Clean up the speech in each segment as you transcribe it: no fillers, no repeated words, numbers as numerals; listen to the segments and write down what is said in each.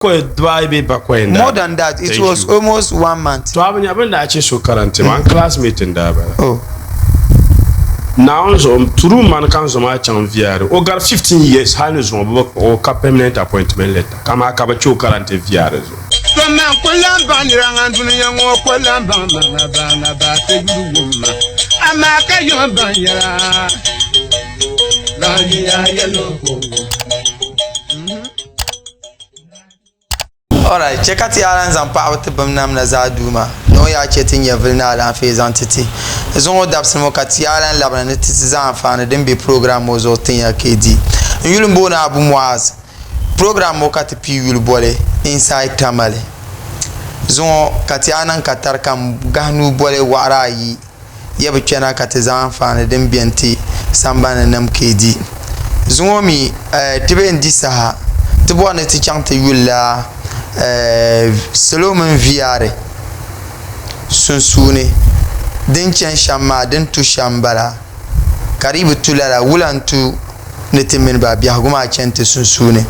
More than that, it was almost 1 month. To have been actually quarantine, one classmate in there. Oh. Now, so true man comes on my channel via or got 15 years, Highness or permanent appointment letter. Come a cabacho quarantine via. Alright, check out the islands and power to Bumnam Nazaduma. No, ya chatting your Vilna and phase entity. As all daps and Mokati Island Laban, it is an fan, then be program was or thing KD. You'll bona abum was program Mokati P will bole inside Tamale. Zon Katianan Katarkam Ganu bole warai. Yabuchana Katizan fan, then BNT Samban and MKD. Zomi, Tiben Disaha, the one that teaching to you la. Solomon Viare Sunsune Dinchen Shama Dintu Shambala Karibu Tulara Wulantu Netimin Babia Huma Chente Sunsune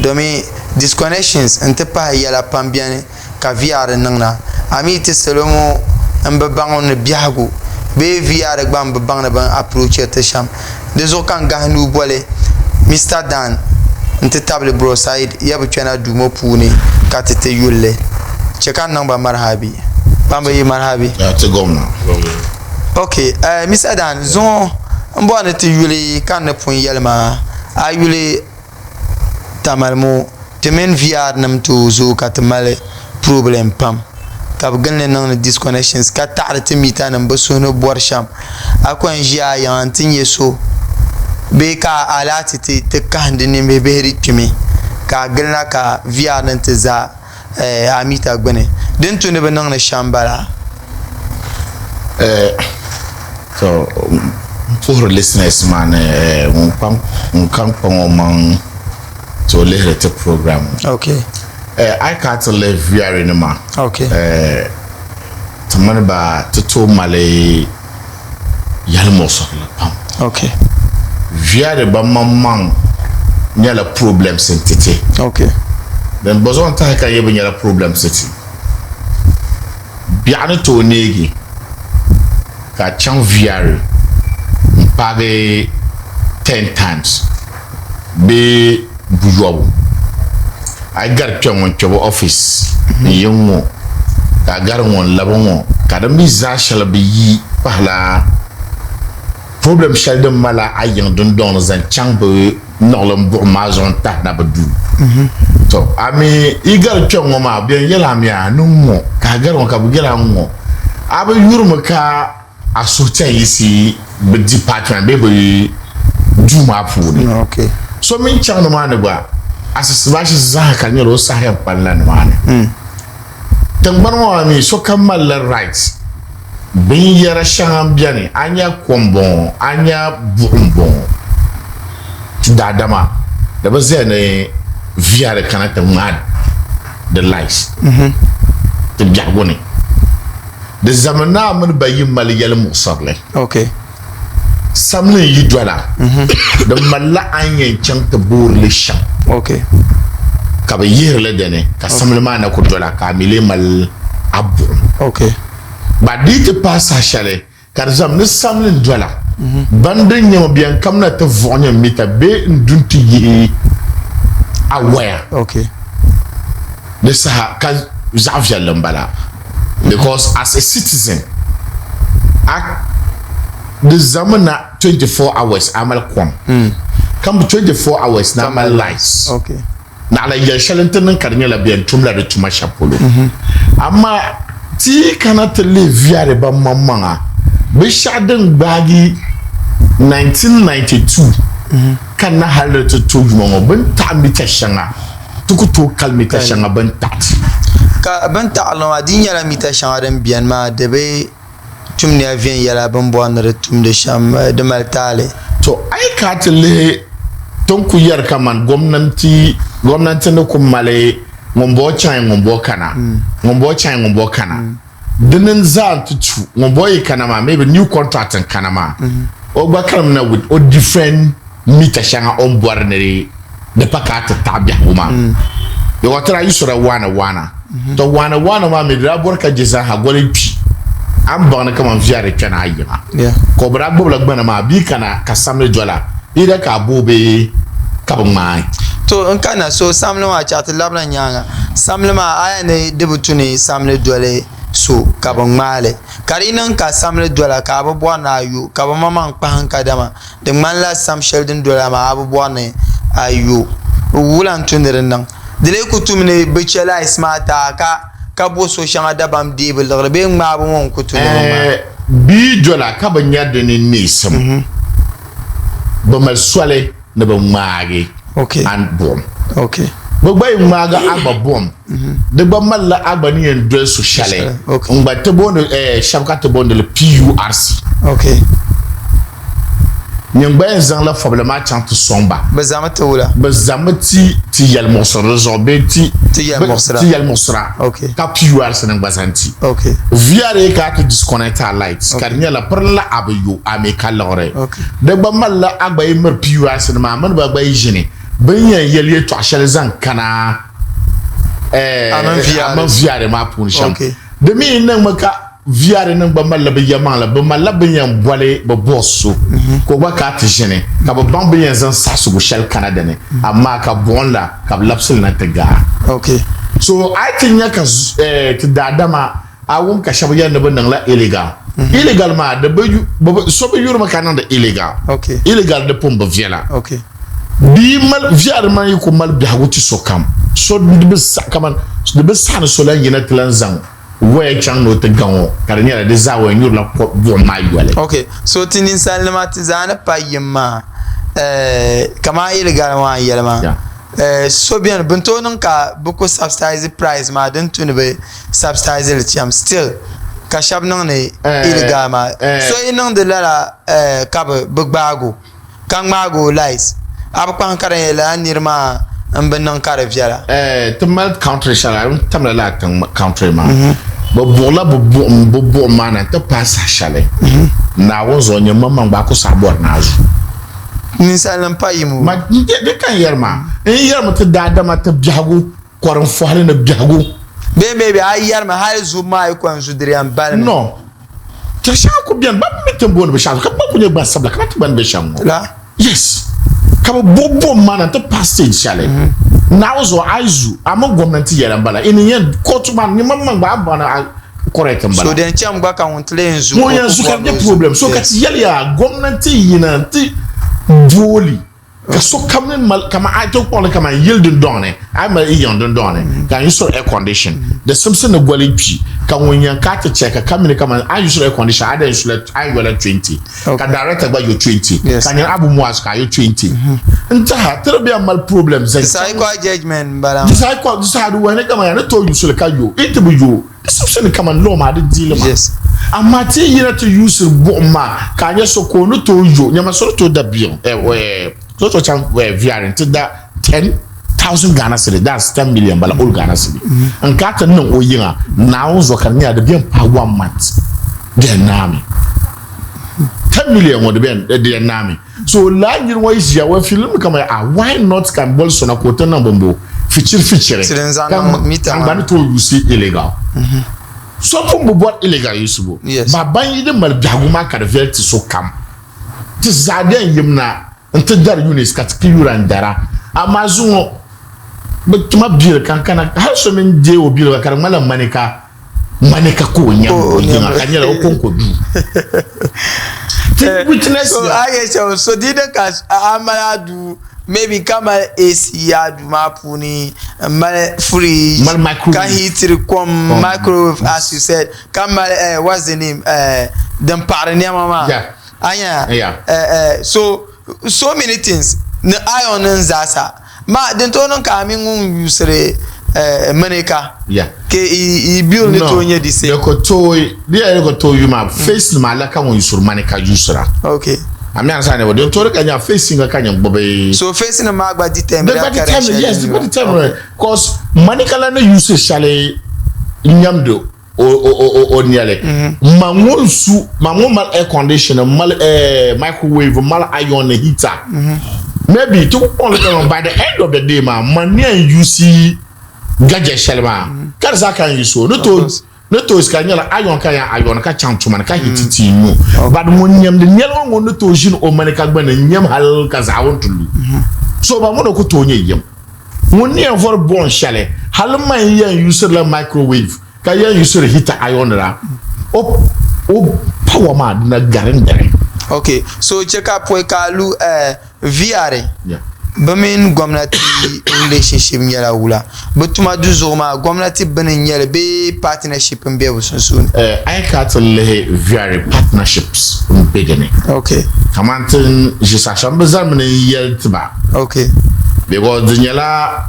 Domi disconnections and Tepa Yala Pambiane Kaviare Nana Amiti Solomo and Babang Biago Be Viare Bam Babanaban approach at Tesham Dezokan Ganu Bole Mr. Dan Nte table bro side yabuchana dumo puni katete yulle cheka number marhabi bamba yi marhabi ya te gomna okay Mr. Dan zon mbo anete yulle kan ne pun yelma a yulle tamalmo temen viar nam to zo katmale problem pam kab ganle nan disconnections ka ta'rati mitan mbo sono borsham akon jia yan tinye so Beka alati te kandi ni mebeheri kimi ka gelna ka via nanteza amita gbene den to ne benang na shambala so for listeners man on kan man to le te program okay I can't live via anymore okay to man ba to male yalmo so pam okay via the bamman nyala problem sentity okay then bozon ta ka yebe nyala problem senti biane to negi ka chan viare page 10 times be bujobo I got chon office yongo ka gar won labon ka da miza shala be yi pala problem sheldon mala ayen don don zan chambe norlem bourmazon ta na badu so ami igal chongo ma bien yela mi anu mo ka garon ka bugela mo aba yurma ka asota yisi be department be be juma funi okay so min changno ma ne ba asisbashi za ka nyoro sahem pallan ma ne tangban wa mi so kamal rights bin yara chambiani anya kombon anya bumbon dadama da bazene via the kanata mad the lies the jagoni the zamana mun bayin maliyal musarle okay samle yidwala the malla anya chanta burle sham okay ka ba yirle dene ka samle mana ko dola ka mile mal abu okay ba dit passa chale car zam ne samlin dola bandin nyama bien kamna te vonya mita be ndunti yi aware okay de sa ka zavja lambala because as a citizen the zamana 24 hours amal kwam come 24 hours na my lives okay na la ya shalentan karnya la bien tumla de tuma chapolo amma ti kana tele viare ba mamanga be shaden bagi 1992 kana halatu to jumo ban ta mi tashanga tukuto kalmi tashanga ban ta ka ban ta alwa dinya la mi tashanga dan biyan ma de be tumni avian yala ban bo na tum de sham de maltale to ai ka tele ton ku yar kaman gwamnati ne kumale ngombo chan ngombo kana dinin za tutu ngombo yi kana ma maybe new contract in kana ma o ba kam na with o different meter shanga on board ne de pakata tabia huma the water I used to wana to wana ma me rabor ka jeza ha gole pi am ba na kama viare kana ayima ko bra bobla gbana ma bi kana ka samle jola ida ka bobe ka mai to in kana so samle ma chat labna nyanga samle ma aya ne debutuni samle dole so ka male karinan ka samle dola ka abubuwa na ayu ka ba mama nkpa hanka dama de manla sam sheldon dola ma abubuwa ne ayu wulan tunirin nan dile kutum ne bicela ismata ka bo so shanga dabam dibel da be ma bu mon kutum bi dola ka ban yadda ne nisam ba mal swale na ba mage okay and bom okay Bagay maga agba bom. De ba malla agba ni en do sociale. Ngba te bon shabka te bon de le PURC. Okay. Nyangba en zan la fablement chante somba. Bazamata wala. Bazamati ti yal monsra zobe ti yal monsra. Okay. Ka PURC nang bazanti. Okay. Viare ka to disconnect our lights. Karnya la perla abayo ame kalore. Okay. De ba malla agba e mer PURC na man ba jene. Benya yeli to achalizan kana aman viare ma pour cham de mi nan maka viare nan ba malla be yaman la ba malla be yan boile ba bosso ko ba ka tjene ka ba ban be yan zan sasu go shell canada ne amma ka bonla ka lapsul na tega okay so I think ya ka to dadama awun ka shabuya ne ban nan la illegal illegal ma de so be yurma kana da illegal okay illegal de pomba viala okay bi mal viar man yi ko mal bi hawti so kam so de kaman de be san so la yina tlanzan we chan no te gawo karnya de za we nyur la ko bo ma yole okay so tinin salama tizana payima kama illegal wa yelma so bien bento non ka beaucoup subsidize price ma den tune be subsidize le tiam still ka shab non ne illegal ma so inon de la ka bugbago kan mago lies abakwan kare la nirma ambenan kare viala temal country shala tamla la country ma bo bola bo mana te pass shale na wozo nyama mangba ko sabor na azu ni salam payimu ma de kan yerma yerma te dada ma te biago koran fohale na biago be ay yerma hay zuma ay ko anjudrian bal non te sha ko bien ba mi te bon be sha ka ba ko ne ba sabla ka te ban be sha la yes kaba bobo mana te passage shale now so aizu ama government yera mbala ini yen court man ni mamma ba bana correct mbala so den cham gba kan wontle enzu mo yen su ka de problem so ka ti ya government yina ti voli ka so kamen mal kama ato ko kama yildin donne ai ma iyon don donne kan you so air condition the simpson na gwali pi kan wonyan ka ta check kamen kama ai you so air condition ada you so ai wala 20 ka director gba you 20 kan yan abu muas ka you 20 nta ha terabia mal problem zai sai ko judgment bala sai ko sai du wani kama yana to you so ka yo it bu yo simpson kama law ma de deal ma yes amma ti yina to use bomma kan ya so ko no to yo nyama so to da bion so to chan we viaring to that 10,000 Ghana cedi that's 10 million bala all Ghana cedi and kata no oyinga now zo kan ya de bien pa 1 month de nami 10 million would be de nami so la yin wa is ya we film kama why not can bolso na kota na bombo feature kan ban to you see illegal so pombo bot illegal yusubo ba ban yi de mal biaguma ka de verti so kam ti zaden yimna nte dar unis katiki yurandara amazuno betuma bil kankana haso men je obil ka mala manika ko nyam kanyela okonko du witness so I so did ka amala du maybe kama AC ya du mapuni mal free can heat come microwave as you said kama what's the name them parenia mama so many things na iron nzasa ma den to non ka mi ngun usere maneka ke I bill ni to nya dise ko to dia ko to you ma face ma la ka won usur maneka usura okay ami ansa ne den to ka nya facing ka nya bobe so facing ma gba ditem yes the time cause maneka la na use shale nyamdo o niale mangol su mal air conditioner mal microwave mal iron heater maybe to by the end of the day man and you see gaje shelma kar za kan yi so no to is kan yala ayon ka chantu man ka hititi mu bad mun nyam de nyel won no to jin o man ka gba na nyam hal ka za won tulu so ba mo ko to nye yam mun ne for bon shale hal man yan use la microwave ka yan use heater ayon ra o power ma na garin dare. Okay, so check up we kalu VR. Yeah. Bamin gwamnati relationship nyala wula. Butuma du zoma gwamnati banin nyala be partnership mbe busunsun. I can't le VR partnerships begene. Okay. Kamantin je sa chambe zamne yel tiba. Okay. Because nyala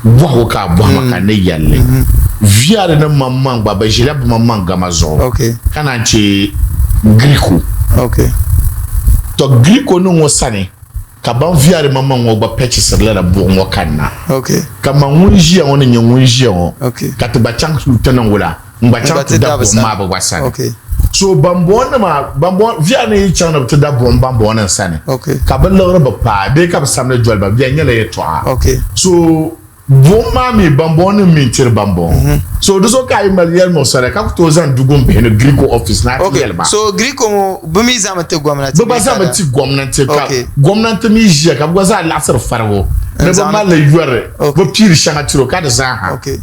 bo ka bo maka ne yalle. VR na mamman baba jila mamman gamazo. Okay. Kana ci Grico. Okay. To Grico no wosane ka ban VR mamman wo ba purchase la bo wo kanna. Okay. Kama wunji won nya wunji won. Okay. Ka to ba chang su tanan wala. Mba chang da bo ma ba wasane. Okay. So bambo na ma bambo VR ne chang na to da bo bambo na sane. Okay. Ka ban la ba pa be ka samna jwal ba bi nya la yeto. Okay. So Boma mi bambo ni mintir bambo. So dozo ka imaliyel mo sare ka to zan dugum be no Grico office na yelba. So Grico mo bumi zamate gwamnati. Ba zamate gwamnati ka. Gwamnati mi je ka bo za lasar farwo. Ne ba ma le yore. Bo piri shanga tiro ka da za ha. Okay.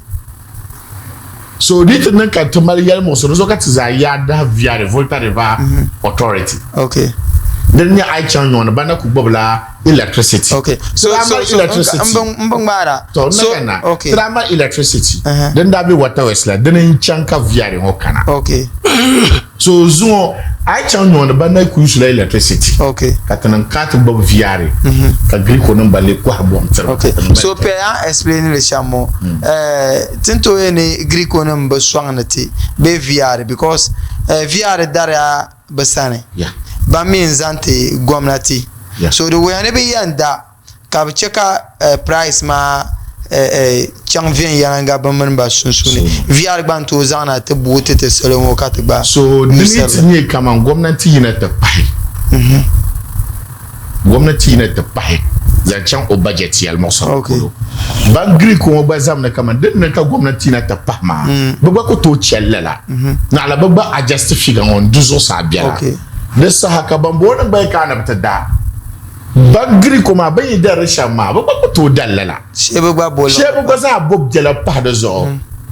So dit nan ka to maliyel mo so dozo ka tza ya da via Volta River Authority. Okay. Then ya ai chan yon ba na ku bobla electricity. Okay. So electricity. Mbara. So okay. Drama electricity. Then that be water westla. Then in chanka viari hokana. Okay. So zuo I chan yon ba na ku use electricity. Okay. Katanan kat bob viari. Ka Grico no ba le ku abom tere. Okay. So pe explain le chamo. Tinto ene Grico no mba swangati be viari because viari dara basane. Yeah. Ba min zante gwamnati. Yeah. So the way I be yanda ka cheka price ma chang vien yanga ba man ba sunsuni VR ban to zana te bote te selo ka te ba. So limit ni kama gwamnati yana ta pai. Gwamnati yana ta pai. Zanchan o budget yal mo so. Okay. Ban Grico ba zamna kama den ka gwamnati na ta pama. Ba ko to chellela. Na la ba adjust figure on 12 sa biala. Okay. Dessa haka bambo na bai kana ta da. Bagri kuma bai da rashin ma ba ko to dallala. Shebe ba bolo. Shebe ba za bob jela pa da zo.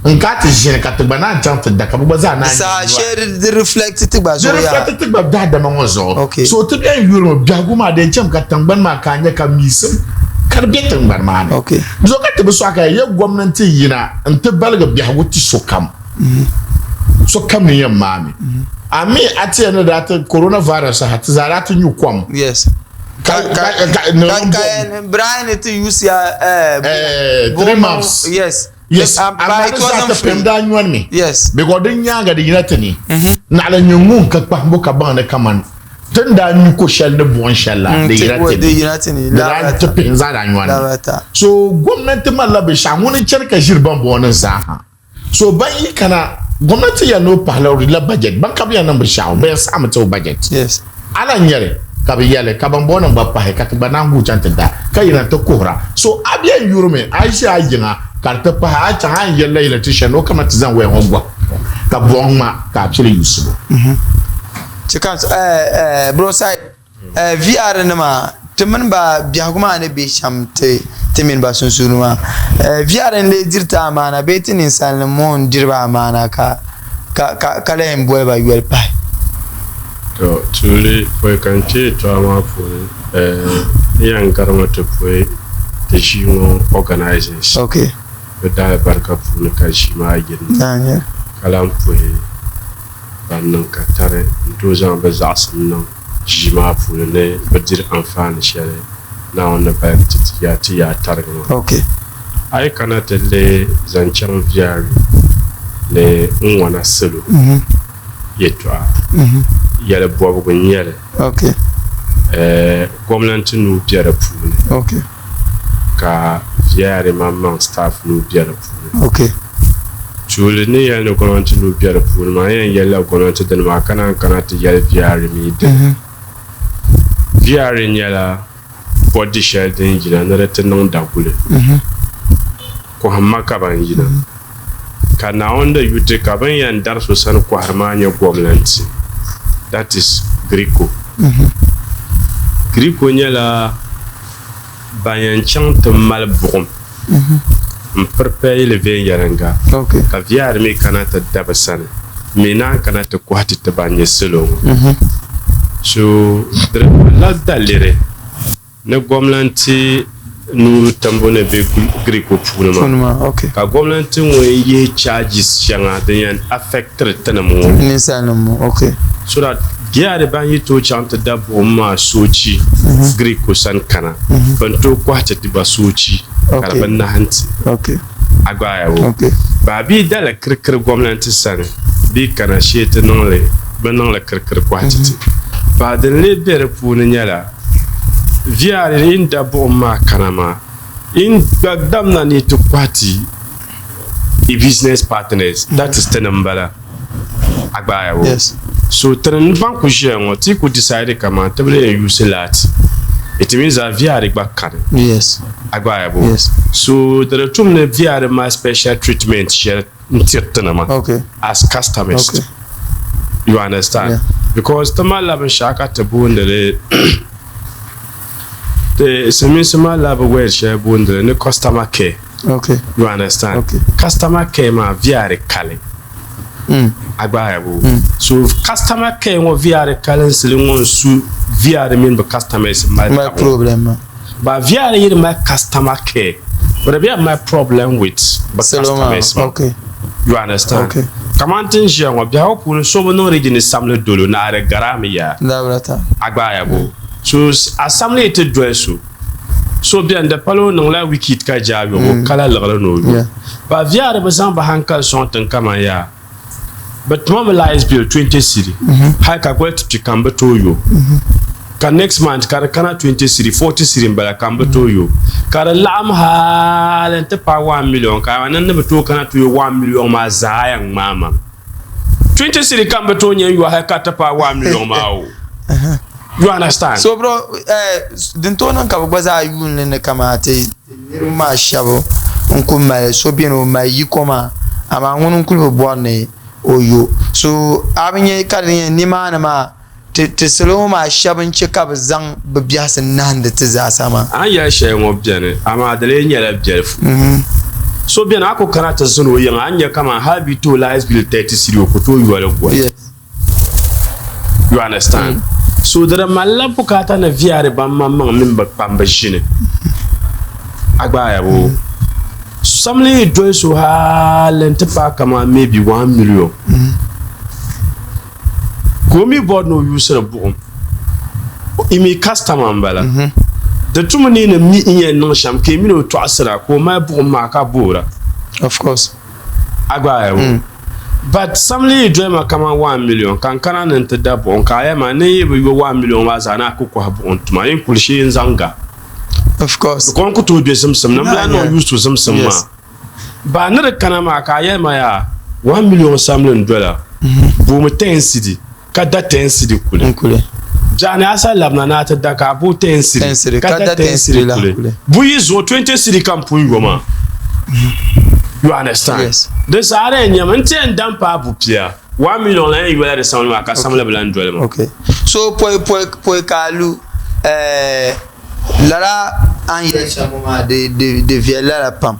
In ka ta jin ka ta bana janta da ka ba za na. Sa share the reflect ti ba zo ya. Reflect ti ba da man zo. Okay. So to bien yuro biya kuma da cem ka tangban ma ka nya ka misin. Karbe tangban ma. Okay. Zo ka ta bi so aka ye gwamnati yina in ta balga biya wuti so kam. So kam ne yamma mi. Ami ati na that coronavirus ha tizaratu nyukwam. Yes. Brian it use ya 3 months. Yes. Yes. But it wasn't free. Yes. Because the nyanga de yinatani. Na la nyungun ka pambo ka bana kaman. Tenda nyuko shell de bon shell la de yinatani. La ta penza da nywani. So gwamnati malabe sha woni cerka jirban bonan sa. So ban yi kana gwamnati ya no parla la budget ban kabiya nan bishawo bayan samu to budget. Yes. Ala nyere kabiyale kabambona mbapa he katibana ngu chantenda kayina to kohra. So abiya yurume aisha ajinga karta pa acha han yella electrician no kama tizan we hongwa ka bonma ka actually useful. Chekans bro side VR nama temen ba biya kuma ne be shamte temen ba sunsunuma VR le dirta amana betin insan mon dirba amana ka kala en boy ba yel pai to tuli foi kanche to ama foi yan karama to foi te shimo organizers. Okay. Da barka fu ka shima gin ya kalam foi ban ka tare to jan ba zasam nan jima fu ne badir enfant chere na on ba ti ya targama. Okay. Ai kana telle zanchan viari le unwana selo yetwa yale bobu go nyele. Okay. Gwamnati nu biara pule. Okay. Ka viari mamman staff nu biara pule. Okay. Chule ni yale gwamnati nu biara pule ma yale gwamnati den ma kana ti yale viari mi de. Viari nyela body shell den jina na rete non dagule. ko hamma ka ban yina ka na onda yute ka ban yan dar so san ko harmanya gwamnati that is Greco Greco nyala bayan chang te mal bugum le ve yaranga ka viar me kanata dabasana me na kanata ko hati te banye selo so la dalere ne gwamnati nuru tambone be Greco punuma ka gwamnati wo ye charges shanga den affected tanamo ni sanamo so that giare ban yito chanta dabo ma sochi Greco san kana banto kwata tiba sochi karaban na hanti agaya wo ba bi dala kirkir gwamnati san bi kana shete nonle banan la kirkir kwata ti ba da le bere puna nyala viare in dabo ma kana ma in gagdam na ni to kwati i business partners that is tenambala agaya wo so tren ban ko jengo ti ko decide kama table use that it means that viare bakkan agaya bo so the tumne viare ma special treatment share ntirtana as customers you understand because tamala ban shaka tabundere the semisma lab where share bundere ne customer care you understand customer care ma viare kale agba bo so customer care wo VR currency won su VR mean be customers my problem but VR here my customer care but be my problem with customers you understand come on tin je wo bia ho pun so no region samle dolo na are garami ya labrata agba bo so assembly te dweso so bien de palo non la wiki ka jawo kala lagala no ba VR be san ba hankal son tan kama ya but normalize bill 20 city high ka kwet to kamba to you ka next month ka kana 20 city 40 city mbala kamba to you ka lam halen te pa 1 million ka nan ne to kana to 1 million ma zayan mama 20 city kamba to nyen you ha ka te pa 1 million ma o you understand so bro din to nan ka gbaza yun ne kama te ma shabo on ma so bien o ma yi koma ama ngun kul bo ne oyo so abinye kadin ni mana ma te selo ma shabin cika bazan bibiyasin nan da ta za sama an ya shayin objane amma da le nyala bjelf so bien ako karata suno yin anya kama habito lies bill 30 siri ko to yuwale ko you understand so da mallan bukata na viare ban mamman min ba pamba shine agba ya bo somebody do so lent pa kama maybe 1 million komi board no use the boom imi customer mbala the tumani na mi inye no sham ke mi no to asra ko ma boom ma ka bora of course agba but somebody do ma kama 1 million kan kana nan ta dabo on ka ya ma ne yi 1 million wa za na ko ko habu on tuma yin kulshi yin zanga of course kon ko to be samsam na bla no use to samsam ma ba na kana ma ka ya ma ya 1 million samlin dollar bu mu 10 cedi kada 10 cedi kule jani asa labna na ta da ka bu 10 cedi kada 10 cedi kule bu yi zo 20 cedi kan pun goma you understand the sare nyam nten dan pa bu pia 1 million la yi wala de samlin ma ka samla blan dollar ma so poi kalu lara an yi chamoma de viela la pam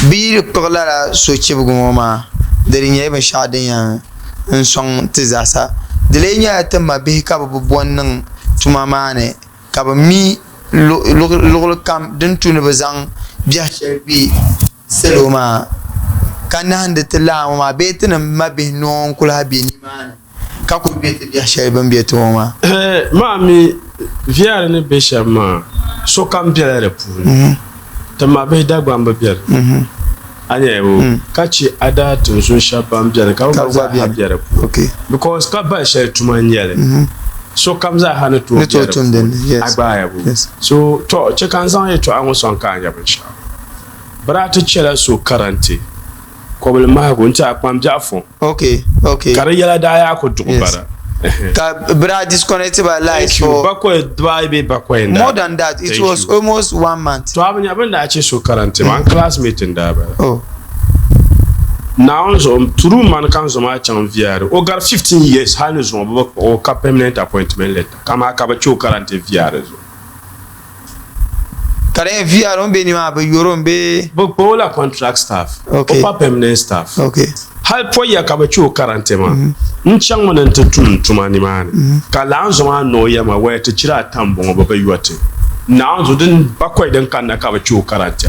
bi ko lara so chibugo ma de nya ba shadin ya en son tizasa de le nya ta ma bi ka bu bonnan tuma mane ka ba mi lo kam den tunu bazan biya bi seloma kana hande tala ma betin ma bi non kula bi ni mane ka ko bi biya sharban bi to ma mami viare ne beshama so kam biere pu tama be dagba mba biere anya wo kachi ada to so shabam biere ka ba biere pu because ka ba share tuma nyele so kam za hanu to biere agba ya bo so to che kan san ye to an so kan ya binsha bara to chela so karante ko bel ma go nta kwam jafo okay kare yala da ya ko dubara Bra disconnected by lights for more than that. It was almost 1 month. To have never actually so current one classmate in there. Oh. Now, so true man comes on my channel via or got 15 years, Hannah's work or permanent appointment letter. Come a cabacho current via. Karen via don't be anymore, but you don't be Bola contract staff. Okay. Or permanent staff. Okay. Help for your cabacho current man. Nchangman and to money man. Kalanzo no yama where to chira tambo over you at. Now, so then backward and can a cabacho current.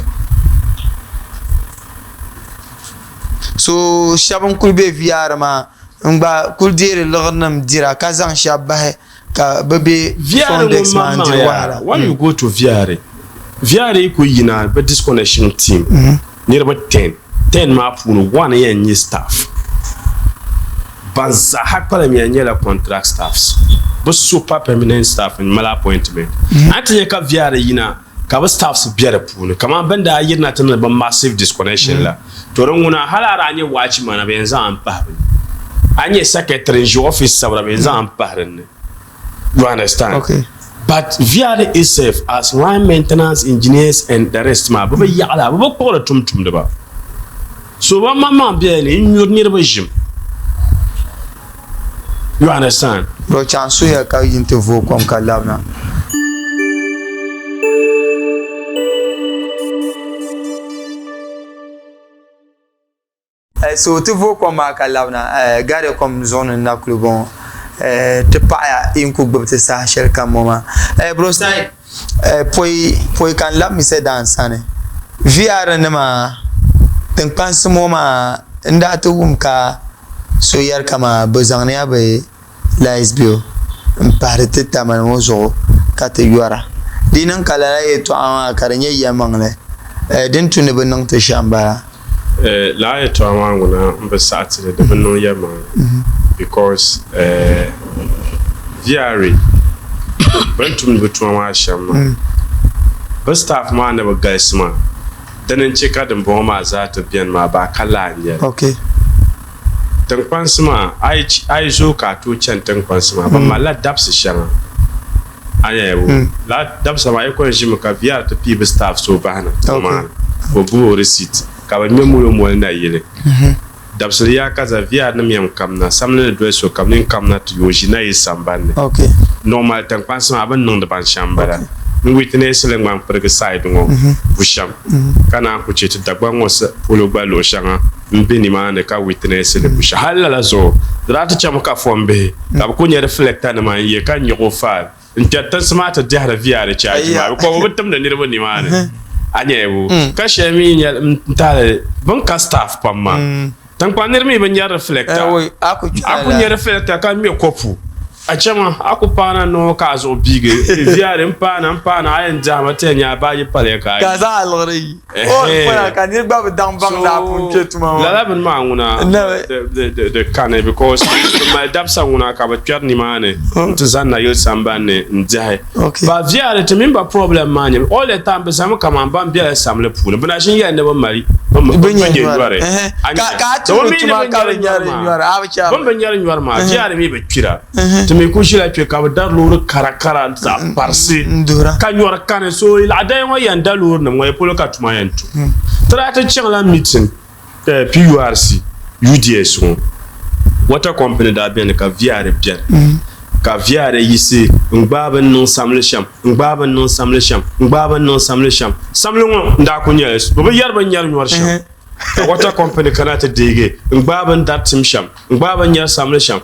So shabon kulbe via ma ngba kuldire lornam dira kazan shabahe ka bebe fondex man dira. When you go to Viare ku yina be disconnection team nearby 10 ma puno 1 year new staff banza hakpala mi anyela contract staffs but super permanent staff in mala appointment ati ka Viare yina ka ba staffs biare puno kama banda yina tan ba massive disconnection la to ronguna halara anye watchman be nza ampa anye secretary in office sabra be nza ampa. You understand? Okay. But via itself as line maintenance engineers and the rest ma baba yala baba ko tum de ba so ba mama be ni nyur ba jim. You understand? Bro chanso ya ka yinte vo kom ka labna. So tu vo kom ka labna GAIDA-COM zone na klubon te pa in ku gbete sa shel kam mama bro sai poi kan lab mi se dansane VR ne ma ten pans moma nda to ka so yar kama bezang ya be laisbio parete taman mozo kate yara dinan kala e to an karanye yamangle din tuni benang te shamba la e to an nguna mbesati de benno yamang because VR bentum betu ma shama but staff ma na ba guys ma dan cheka dan bo ma za ta biyan ma ba kala anya. Okay. Tan kwansma ai zo ka to can tan kwansma ba ma la dabs shana anya yabo la dabs ma ai ko jim ka VR ta pi staff so ba na ma bo bu receipt ka ba memo mo na yele dabs ya ka za VR na miyam kamna samne do so kamnin kamna to yoji na yi sambanne. Okay. Normal tan kwansma ban non da ban shambara witness le ngam per side ngo busham kana ku che ta gba ngo sa polo gba lo shanga mbini ma ne ka witness le busha halala zo drat cham ka fombe ka ko nye reflecta na ma ye ka nyo fa ntiata smart jahra VR charge ma ko mutum da nirbo ni ma ne anyewu ka shemi nya ntale ban ka staff pamma tan kwa nirmi ban ya reflecta aku nya reflecta ka mi kopu achama akupana no kazo bige VR mpana ayen jama tenya bayi pale ka kaza alori fona kan ni gba dan bang da punche tuma la ben ma nguna the can because my dabsa nguna ka ba twar ni mane ntuzana yo sambane njai ba VR to member problem manye all the time be sam kama ban bia samle pule bana shin ya ne ban mari ban nyare ka to tuma ka nyare abacha ban nyare nyare ma VR mi be twira me kushila pe ka dar lor karakara za parsi ka nyor kan so ila dai wa yanda lor na moy polo ka tuma yantu tra ta changla meeting PURC UDS water company da ben ka VR bien ka VR yisi ngbaban non samle sham samle won nda ko nyes bo yarba nyar nyor sham water company kana ta dege ngbaban dat tim sham ngbaban nyar samle sham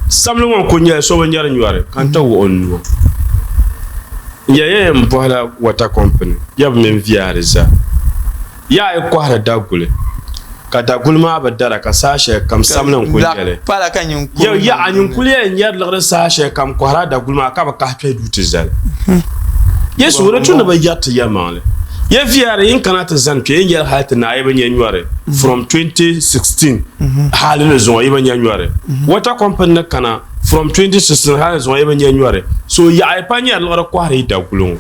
samle won ko nyes so ban nyar nyore kan ta wo onno ya mbola water company ya men VR za ya ai kwara dagule ka dagul ma badara ka sashe kam samlan ko yele pala kan yin ya anyun kuliye nyar lagre sashe kam kwara dagul ma ka ba ka pe dutizal yesu wora tun ba yatta yamale ya VR yin kana ta zanpe yin yar halta na ayi ban nyore from 2016 halin zo ayi ban nyore water company kana from 2016 halin zo ayi ban nyore so ya ai panya lagre kwara dagulun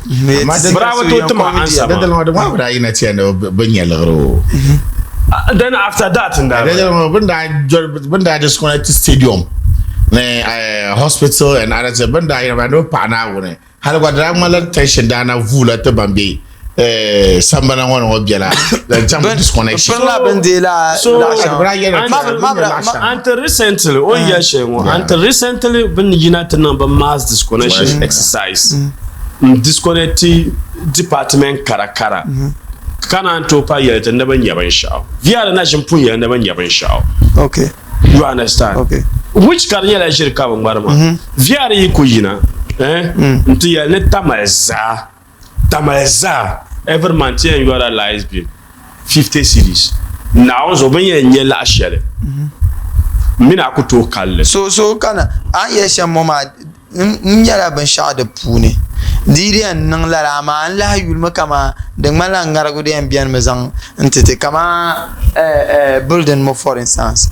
bravo to tuma ansa da da wa da ina ce na ban lagro. Then after that, bunda disconnect stadium. hospital and other banda ina no pa na wone hal gwa drag mal tension dana vula te bambe sambana wona obiela the jam disconnection until recently until recently been united number mass disconnection exercise disconnecting department karakara kana antopa yete ndaban yaban shaw via na jimpun ya ndaban yaban shaw okay you understand okay which career la shirka ban barma via yi kuyina nti ya ne tamalza every month you are lies bill 50 cedis now zo ban yenye la shere mina ku to kalle so kana an yesha mama nyara ban sha da pune dirian nan la ma an la yul makama da mala ngarago de ambian mazan ntete kama building mo for instance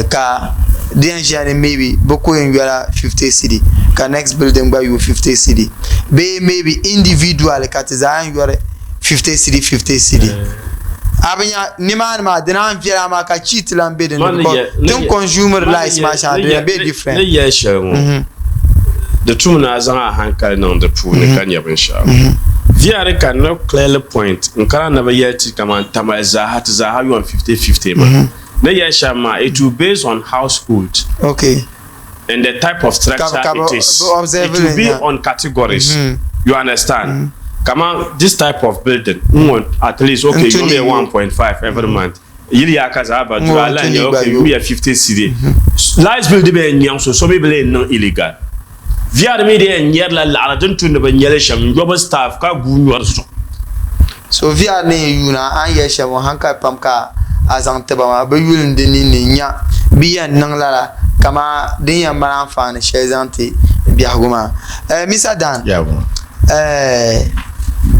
ka the maybe boko yara 50 cedi ka next building by you 50 cedi be maybe individual ka tizan yara 50 cedi abanya niman ma dinan fiera ma ka cheat lambe den don consumer lies ma sha de be different the two na zan hankal nan da pu ne kan yabin sha viare kan no clearly point in kara na bayati kaman tamaza hat za ha 50-50 ma na yashama it will based on household okay and the type of structure it is it will be on categories you understand come on this type of building at least okay you pay 1.5 every month yiri akaza ba dura line okay you pay 50 cedi lies build be nyam so be bele non illegal via the media nyer la don tun ba nyele sham global staff ka gunwar so via ne yuna an yesha mo hanka pamka azante ba ma ba yulin de ni nya biya nan lara kama din ya mara amfani shezanti biya goma Mr. Dan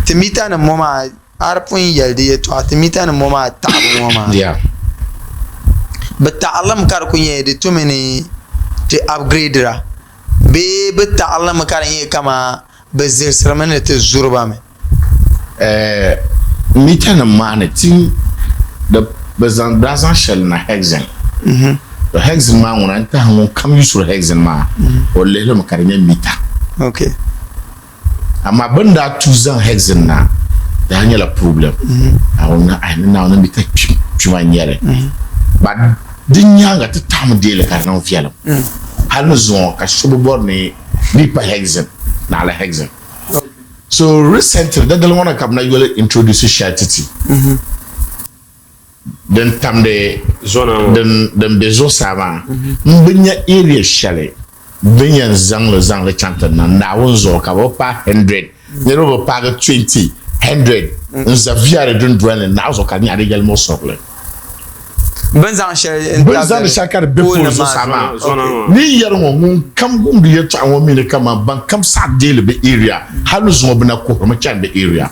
timita na moma arpun yalde to timita na moma tabu moma but ta'allam kar kunye de to mene te upgrade ra be ta'allam kar ye kama bezir sramane te zurba me mita na mane tin the bazan brazan shell na hexen the hexen ma wona nta hon kam yusur hexen ma o lele makarnya mita okay ama banda tuzan hexen na da hanya la problem awona na mita chuma nyere but dinyanga ta tam dele karna fialam hal zo ka shubu borne ni pa hexen na la hexen so recently that the one come na you introduce shatity den tamde zona den bezo sama mbenya area shale benya zang le chantan na wonzo ka bo pa 100 ne ro pa 20 100 nzavia don dwell na zo ka ni ade également socle banzan shakar be bezo sama ni yar ngo kam gungu ye ta wo mi kama ban kam sa dele be area halu zo bna ko ma chan be area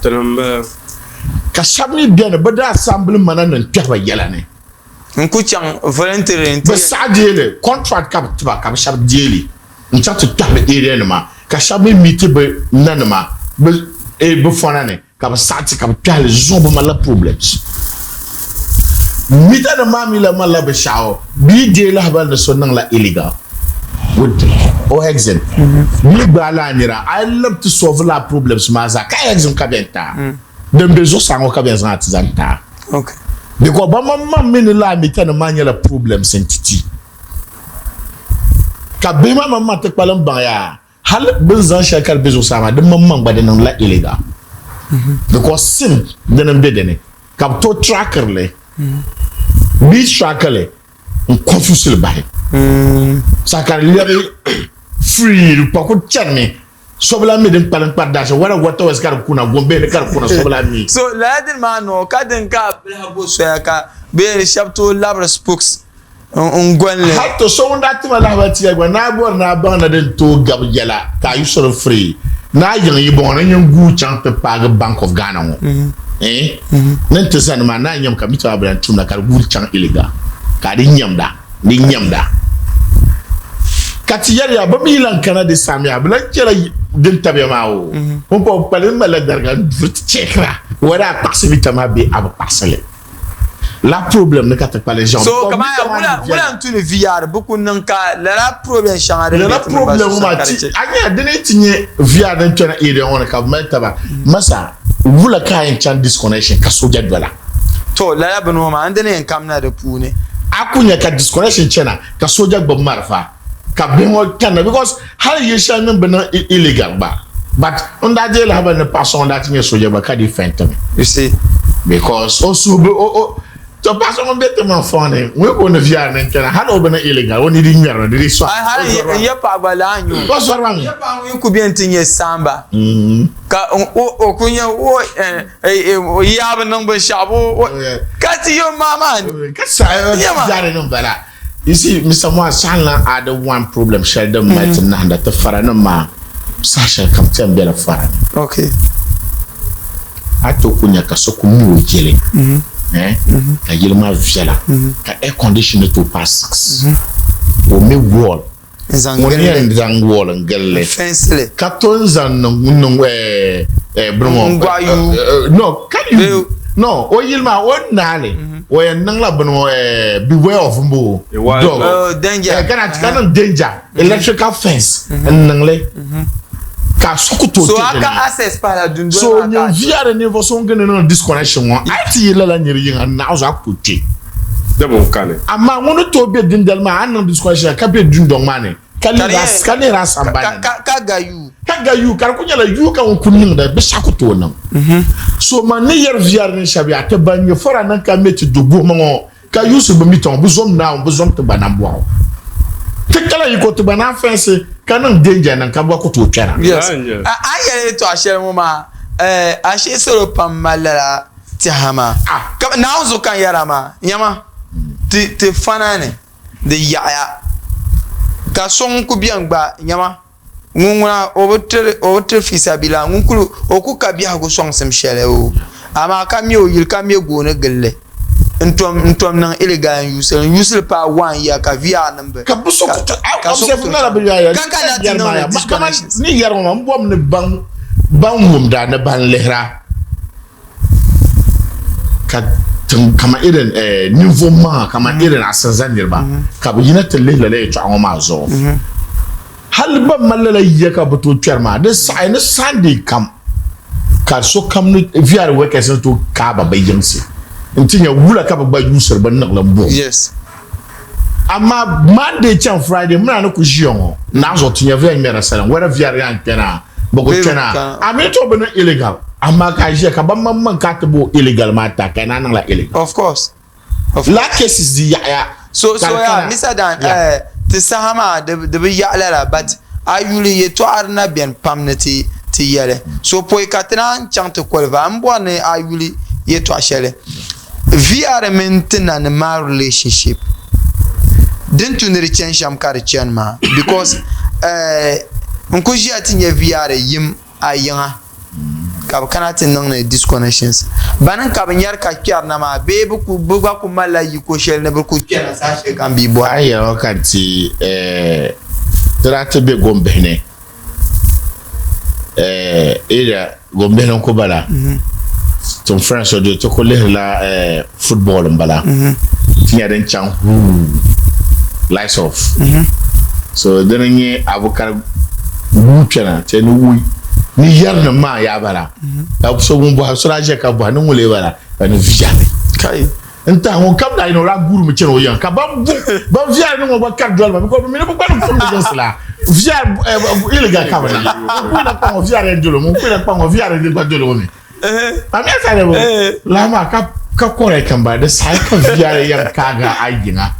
ka sabni bien ba da assemble manan twa yala ne nku chan volunteer ba sa dele contract ka shab dele ncha to twa be area ne ma ka sabni miti be nanma be be fonane ka sa ti ka twa le zo ba mala problems mita da mami la mala be shao bi dele ha ba so nan la illegal would o exit ni ba la nira I love to solve la problems ma za ka exit ka benta dem bezo sango ka bien zanta okay because ba mamma min la mi tan manya la problem sentiti ka be mamma te palam ba ya hal ben zan shakal bezo sama dem mamma ba de nan la illegal because sim dem be dene ka to tracker le bi tracker le on confuse le bail sakar liabe free pa ko tchane sobla mi den palan padash wala wato waskar kuna gombe ne kar kuna sobla mi so ladin mano kadin ka bla bo so ya ka be ni chapto labra spokes on gwanle hato so wonda tima la wati ya gwa na bor na ban na den to gab yela ka you sort of free na yan yi bon na yan gu chan pe pag Bank of Ghana wo nan to san ma na nyam ka mi to abran tum na kar gu chan illegal ka di nyamda katiyar ya ba mi lan kana de samia blan kera din tabe mawo on po palen mala darga vut chekra wala passe vitama be ab pasale la problème ne kata pas les gens so kama ya wala tu le VR beaucoup nanka la problème changare la problème ma ti anya dene tinye VR dan tana ire on ka metaba masa wula kayan chan disconnection ka soja dola to la bano ma andene kamna da pune akunya ka disconnection chena ka soja gbo marfa ka bemo kana because how you shall remember no illegal ba but on that day la have a person that tinye soja ba ka different you see because also to person on better man funny we go na via na kana halo bana illegal oni di nyaro di so ya pa bala anyu ko so ran ya pa nyu ku bien tinye samba ka o kunya o ya ban nan ban shabo ka ti yo mama ka sa ya no bala you see Mr. Moa Sala had one problem share them met na da ta fara na ma sasha kam tem bela fara okay ato kunya ka so ku mu jele ka yelma viala ka air conditioner to pass o me wall zang wall ngelle fence ka tonzan no bromo no can you no o yelma o nale o yan la bromo beware of mbo dog danger kana danger electrical fence nangle ka sokuto so aka access para dundu so nyo via ne vo so ngene no disconnection one ati la nyiri yin na ozo akote de bon kane ama wono to be dindal ma an disconnection ka be dundon mane kalira sambana kaga yu kar kunya la yu ka on kunin da be sakuto nan so man ne yer via ne shabi ate banye fora nan ka meti dogo mo ka yusu be miton bu zom na bu zom to banambo te kala yi ko to banan fence kanan danger nan ka ba ko to twara yes ayere to ashere mo ma ashe soro pamala ti hama na uzo kan yara ma nyama te fanane de yaya ka son ku bian gba nyama ngunguna obotre fisabila ngunkulu oku ka biya go son sem shele o ama ka mi o yil ka mi go ne gelle ntom nan illegal usul pa one ya ka via number ka buso ka so funa la biya ya kan na tin ni yar mo mbom ne ban mum da ne ban lehra ka kama irin niveau ma kama irin asanzanir ba ka bu yina tele le to an ma zo hal ban malala yaka buto twerma de sai ne sunday kam ka so kam ni via workers to ka ba bayyamsi intinya wula ka ba user ban nak lambo yes amma monday chan friday muna na ku jiyon na zo tinya via mera salan wera via ran tena bogo tena ami to bana illegal amma ka je ka ban man ka tabo illegal mata kana nan la illegal of course la cases di ya so yeah Mr. Dan te sahama de be ya la but ayuli ye to arna bien pamneti ti yele so poy katran chante kolva mbone ayuli ye to ashele VR maintain na my relationship didn't to the change am kar ma because unko ji atinye VR yim ayanga ka kana tin nan disconnections banan ka banyar ka kyar na ma be bu ba ku malayi ko shel na bu ku kyar sa she kan bi bo aya wakati trate be gombe ne ila gombe non ko bala ton frère so de to ko la football mbala tinya den chan lights off so denanye abukar mutana tenu wi ni yarna ma ya bala ta so mun bo so raje ka bo nan wule bala anu vijane kai nta won kam da ino ra guru mu cheno yan ka ba via no ba ka dol ba ko mi no ba no fam de sala via ile ga ka bana ko na pa via re dolo mo ko na pa via re ba dolo mi ami asa le bo la ma ka kore kan ba da sai ka via re yan ka ga ayina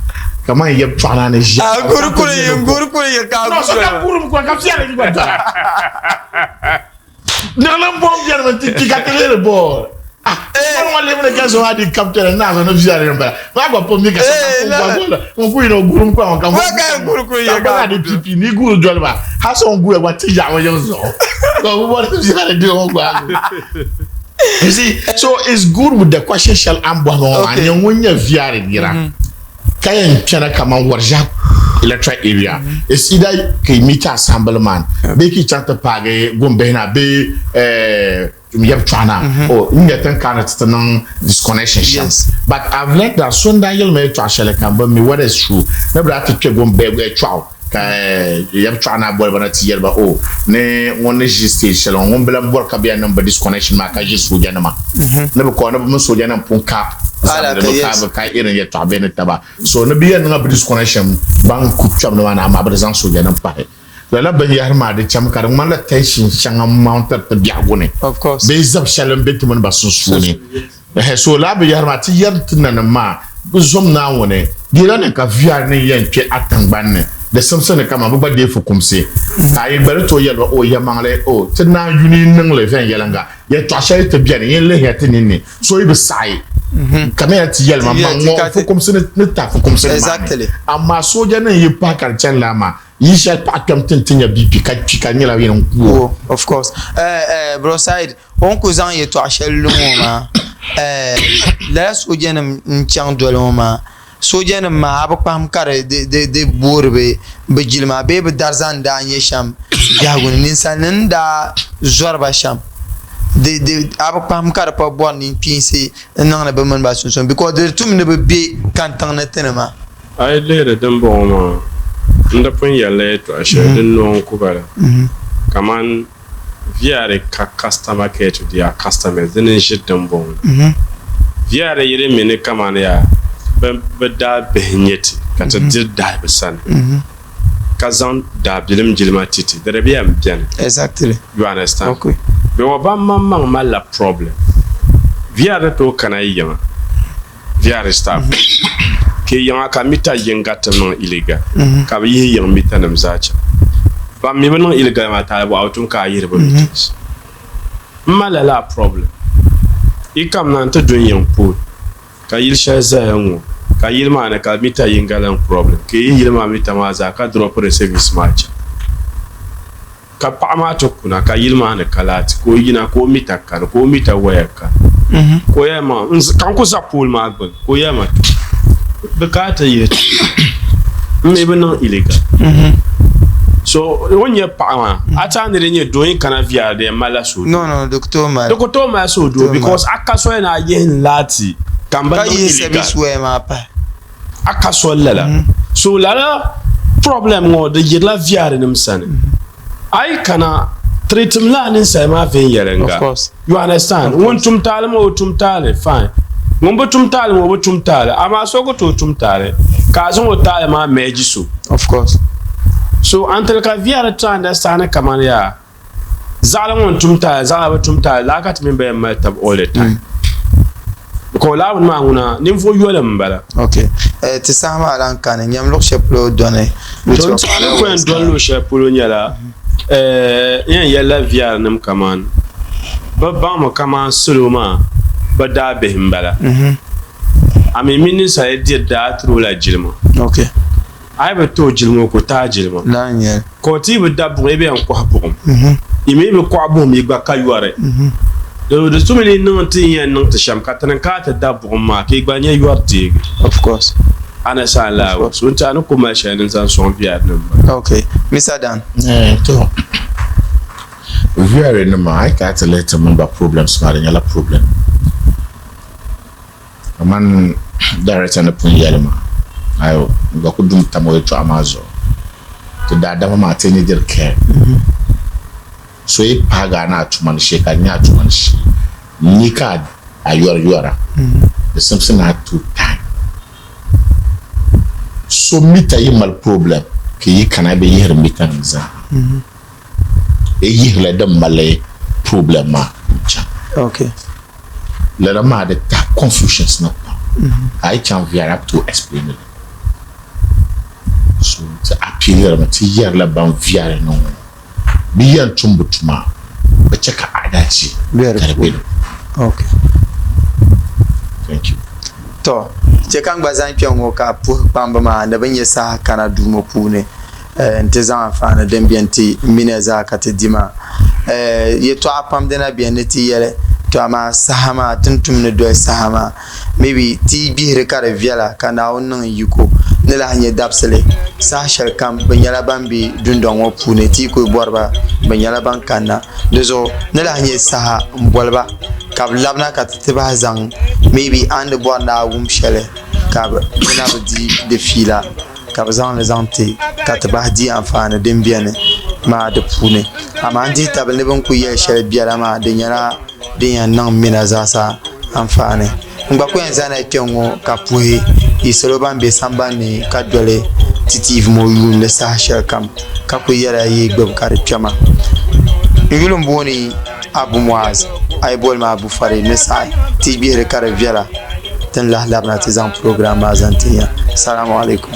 kama ye tsana ne ja guru ye ka no so ka guru ko ka via re ba dolo na la bom via re ti ka tele bo on le mene kaso hadi capteur na no via re ba ba po mi ka so on ku ino guru ko on ka mo ka guru ye ka di pipi ni guru jol ba ha so on guru wa ti ja wa yo so ko mo via re do on gwa you see so it's good with the question shall ambo no and you wonya via re gira kayen chana kama warja electric area it's either ke meter assemblement be ki chanta page gombe na be oh in the kind of disconnection. Yes. But I've learned that Sunday you'll make trash can but me what is true. Never have to check one bed trout. You have trying to boil but oh ne one is stage along one bill work a be number disconnection mark I just would yanama. Never call them so yanam punka. So no be another disconnection bank could chum no one am absent so yanam pie. La Bayarma, the Chamkaramala tension shang mounted the Biagone. Of course. Based up Shalom Bituman Basusuni. So La Bayarma, Yartanama, Buzum now one, Giranaka Viarne Yanke Atangban, the Samson come about day for Kumse. I better to yellow or Yamale, oh, to now you need Nungle Van Yalanga, yet Tasha to Jenny, and lay at in. So you beside. Come here to yell, Mamma, for Kumse, exactly. And my soldier, you pack and Chandlama. You shall pack them tinting a BP, Chicanilla. Of course. Bro side, on cousin ye to Ashel Loma. Last Sojanum in Chandoloma. Sojanum Mabapam Carre, de Bourbe, Bejilma, baby Darzan Dan Yesham, Yagun, Ninsanenda, Zorbasham. The Abapam Carpa born in PC and none of Berman Basson because the two never be Canton Tenema. I laid them bomb. Nda pun yale to ashe din non kubara kaman via customer care to their customers din shit dan bon via yire mene kaman ya ba da benyeti kata dir da besan kazan da bilim jilma titi there be am bien exactly you understand okay be oba mamma mala problem via to kana yema via stop ke yanga ka mita yenga tan illegal ka bi yang mita nam zacha ba mi ban illegal ma ta ba autum ka yire ba mitis malala problem ikam nan ta don yang po ka yil sha za yango ka yil ma na ka mita yenga lan problem ke yil ma mita ma za ka drop service match ka pa ma to kuna ka yil ma na kalat ko yina ko mita kan ko mita waya kan ko ya ma kan ko sa pool ma gbe ko ya ma Bukata yet maybe not illegal. So when you're power, I turn it in your doing can have via the malasu. No, Doctor Maso do because Akaso and I yen lati can be service where mapa Akaso Lala. So Lala problem or the Yella via in them son. I cannot treat him land inside my vein. Of course, you understand. One tum talem or tum tale, fine. Mumbo tumtale ama soko to tumtale ka zo tale ma mejisu of course so until ka viara to understand kaman ya zalan tumtale la ka timbe matab all the time ko la ma nguna nim fo yola mbala okay ti sama alan kan nyam lo cheplo donné to tsale ko en don lo cheplo nyala yen yella viara nam kaman ba mo kaman suluma but that be him better. I mean, minister, I did that through like Jilma. Okay. I ever told Jilmo Kota Jilma. Nine years. Koti with that baby and Quabum. He may be Quabum, you back Kayuare. There's too many nothing and not to Sham Catan and Carter that bomb mark, you are dig. Of course. And as I love, so I know commercial and some Vietnam. Okay. Mr. Dan. We are in the mic, I can't let them about problems, Marinella problem. A man director na pun yelma ayo ngako dum tamo to amazo to da da ma tani dir care so e paga na tuman she ka nya tuman shi ni ka ayora the something had to time so mita yi mal problem ke yi kana be yer mita nza e yi la da malay problem ma okay let them have the confusions not I can't veer up to explain it. So to appear to year la ban veer no be yan tumbutuma but check adachi very good. Okay, thank you. To check ang bazan piongo ka pu pamba ma da ban yesa kana dumo pune ntezan fa na dembianti mineza katedima yeto apam dena bianeti yele to ama sahama tuntum ne do sahama maybe ti bi rekare viala kana onnan yuko ne la hanye dabsele sa shal kam banyala bambi dundon pune ti ko borba banyala ban kanna dezo ne la hanye saha mbolba kab labna ka tiba zang maybe and borna wum shele kab na di de fila kab zang les anté ka tiba di enfane dem bien ma de pune amandi tabel ne bon ku ye shele biara ma de nyara de yan nan mina zasa enfane ngba ko yanzana kengo kapuhe isolo bambe sambani kadole titive mo yun le sahashel kam kako yara yi gbab kar chama yulum boni abu muaz ay bol ma abu fare ne sai tibire kar viala tan la labna tizan programme azantiya assalamu alaikum